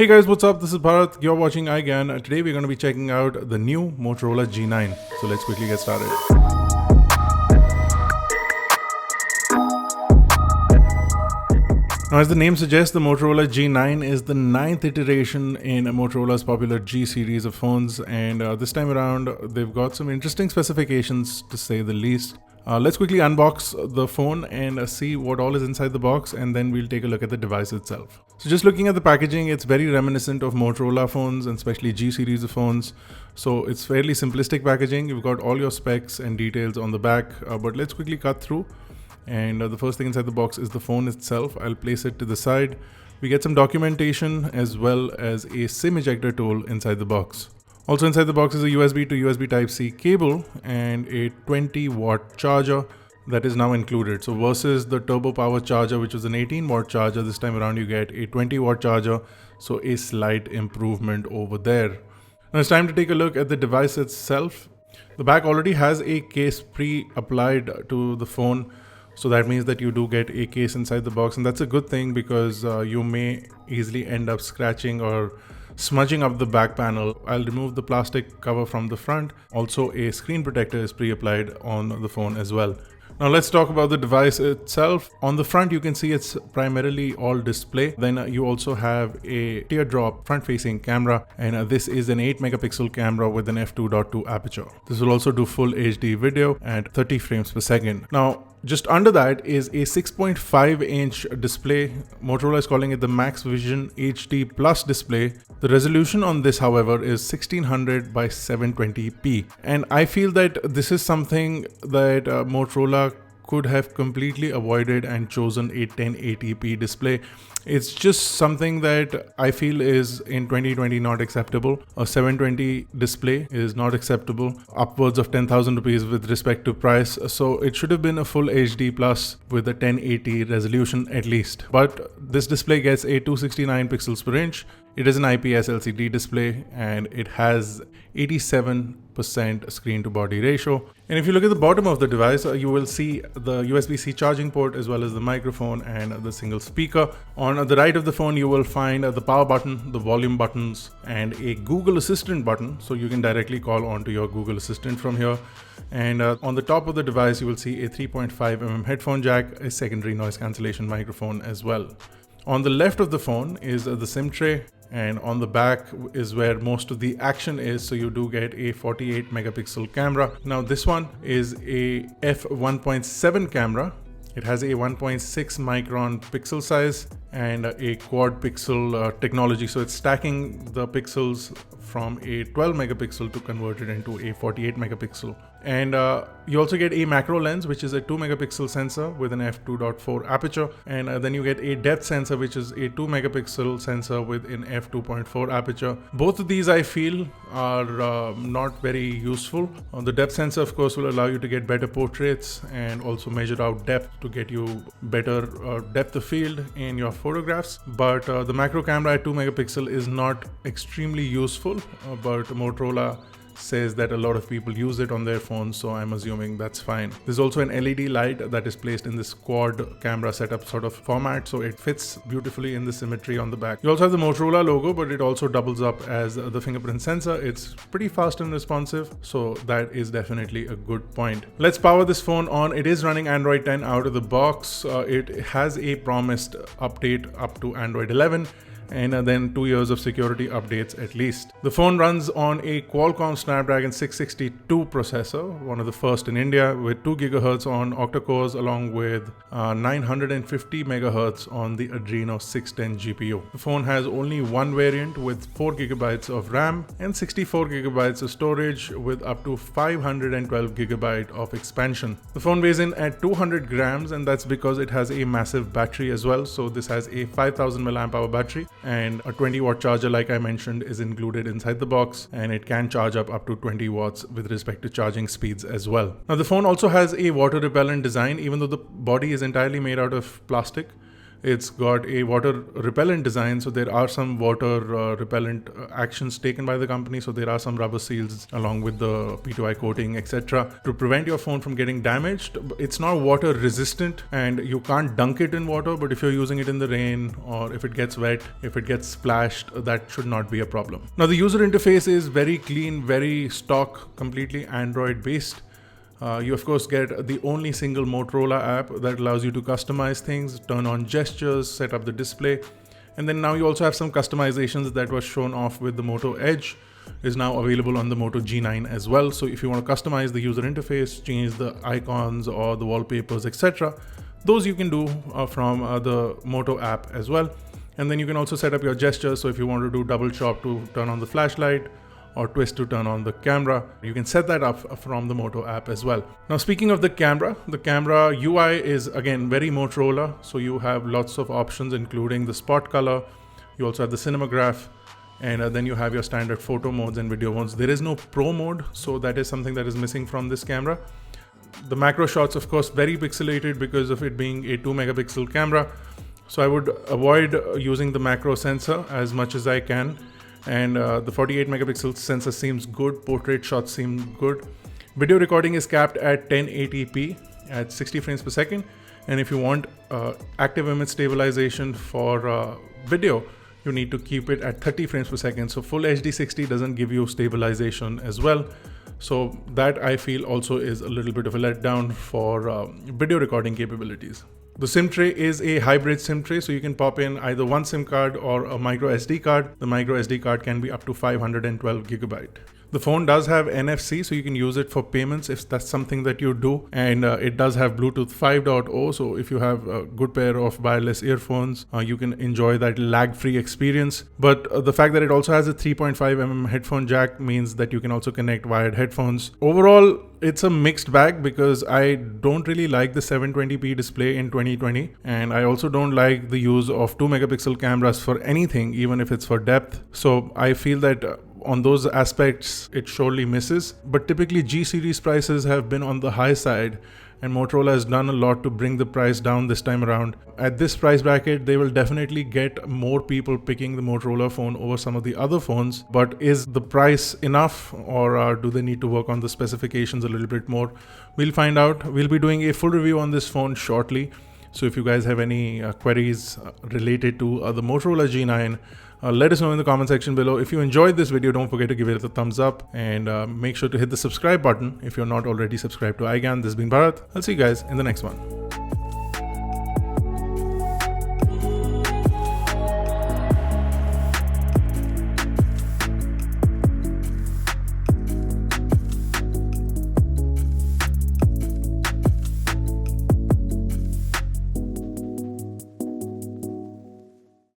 Hey guys, what's up? This is Bharat. You're watching iGyaan. Today we're going to be checking out the new Motorola G9. So let's quickly get started. Now, as the name suggests, the Motorola G9 is the 9th iteration in Motorola's popular G series of phones, and this time around they've got some interesting specifications to say the least. Let's quickly unbox the phone and see what all is inside the box, and then we'll take a look at the device itself. So just looking at the packaging, it's very reminiscent of Motorola phones and especially G series of phones. So it's fairly simplistic packaging. You've got all your specs and details on the back, but let's quickly cut through. And the first thing inside the box is the phone itself. I'll place it to the side. We get some documentation as well as a SIM ejector tool inside the box. Also inside the box is a USB to USB Type-C cable and a 20-watt charger that is now included. So versus the turbo power charger, which was an 18-watt charger, this time around you get a 20-watt charger. So a slight improvement over there. Now it's time to take a look at the device itself. The back already has a case pre-applied to the phone. So that means that you do get a case inside the box, and that's a good thing because you may easily end up scratching or smudging up the back panel. I'll remove the plastic cover from the front. Also, a screen protector is pre-applied on the phone as well. Now let's talk about the device itself. On the front, you can see it's primarily all display. Then you also have a teardrop front-facing camera, and this is an 8-megapixel camera with an f2.2 aperture. This will also do full HD video at 30 frames per second. Now, just under that is a 6.5-inch display. Motorola is calling it the Max Vision HD Plus display. The resolution on this, however, is 1600 by 720p. And I feel that this is something that Motorola could have completely avoided and chosen a 1080p display. It's just something that I feel is in 2020 not acceptable. A 720 display is not acceptable, upwards of 10,000 rupees with respect to price. So it should have been a full HD plus with a 1080 resolution at least. But this display gets a 269 pixels per inch. It is an IPS LCD display and it has 87% screen to body ratio. And if you look at the bottom of the device, you will see the USB-C charging port as well as the microphone and the single speaker. On the right of the phone, you will find the power button, the volume buttons, and a Google Assistant button. So you can directly call onto your Google Assistant from here. And on the top of the device, you will see a 3.5mm headphone jack, a secondary noise cancellation microphone as well. On the left of the phone is the SIM tray, and on the back is where most of the action is. So you do get a 48 megapixel camera. Now this one is a f1.7 camera. It has a 1.6 micron pixel size and a quad pixel technology. So it's stacking the pixels from a 12 megapixel to convert it into a 48 megapixel. And you also get a macro lens, which is a 2 megapixel sensor with an f2.4 aperture. And then you get a depth sensor, which is a 2 megapixel sensor with an f2.4 aperture. Both of these I feel are not very useful. The depth sensor, of course, will allow you to get better portraits and also measure out depth to get you better depth of field in your photographs. But the macro camera at 2 megapixel is not extremely useful, but Motorola says that a lot of people use it on their phones, so I'm assuming that's fine. There's also an LED light that is placed in this quad camera setup sort of format, so it fits beautifully in the symmetry on the back. You also have the Motorola logo, but it also doubles up as the fingerprint sensor. It's pretty fast and responsive, so that is definitely a good point. Let's power this phone on. It is running Android 10 out of the box. It has a promised update up to Android 11. And then 2 years of security updates at least. The phone runs on a Qualcomm Snapdragon 662 processor, one of the first in India, with 2 GHz on octa-cores along with 950 MHz on the Adreno 610 GPU. The phone has only one variant with 4 GB of RAM and 64 GB of storage with up to 512 GB of expansion. The phone weighs in at 200 grams, and that's because it has a massive battery as well. So this has a 5000 mAh battery, and a 20-watt charger, like I mentioned, is included inside the box, and it can charge up to 20 watts with respect to charging speeds as well. Now the phone also has a water repellent design. Even though the body is entirely made out of plastic, It's got a water repellent design, so there are some water repellent actions taken by the company. So there are some rubber seals along with the P2I coating, etc., to prevent your phone from getting damaged. It's not water resistant and you can't dunk it in water, but if you're using it in the rain or if it gets wet, if it gets splashed, that should not be a problem. Now the user interface is very clean, very stock, completely Android based. You of course get the only single Motorola app that allows you to customize things, turn on gestures, set up the display, and then now you also have some customizations that was shown off with the Moto Edge is now available on the Moto G9 as well. So if you want to customize the user interface, change the icons or the wallpapers, etc., those you can do from the Moto app as well. And then you can also set up your gestures. So if you want to do double chop to turn on the flashlight, or twist to turn on the camera, you can set that up from the Moto app as well. Now speaking of the camera UI is again very Motorola. So you have lots of options, including the spot color. You also have the cinematograph, and then you have your standard photo modes and video modes. There is no pro mode, so that is something that is missing from this camera. The macro shots, of course, very pixelated because of it being a 2 megapixel camera. So I would avoid using the macro sensor as much as I can. And the 48 megapixel sensor seems good. Portrait shots seem good. Video recording is capped at 1080p at 60 frames per second. And if you want active image stabilization for video, you need to keep it at 30 frames per second. So full HD 60 doesn't give you stabilization as well. So that I feel also is a little bit of a letdown for video recording capabilities. The SIM tray is a hybrid SIM tray, so you can pop in either one SIM card or a micro SD card. The micro SD card can be up to 512 gigabyte. The phone does have NFC, so you can use it for payments if that's something that you do. And it does have Bluetooth 5.0, so if you have a good pair of wireless earphones, you can enjoy that lag-free experience. But the fact that it also has a 3.5mm headphone jack means that you can also connect wired headphones. Overall, it's a mixed bag because I don't really like the 720p display in 2020. And I also don't like the use of 2 megapixel cameras for anything, even if it's for depth. So I feel that on those aspects, it surely misses. But typically G series prices have been on the high side, and Motorola has done a lot to bring the price down this time around. At this price bracket, they will definitely get more people picking the Motorola phone over some of the other phones. But is the price enough, or do they need to work on the specifications a little bit more? We'll find out. We'll be doing a full review on this phone shortly. So if you guys have any queries related to the Motorola G9, let us know in the comment section below. If you enjoyed this video, don't forget to give it a thumbs up, and make sure to hit the subscribe button if you're not already subscribed to iGyaan. This has been Bharat. I'll see you guys in the next one.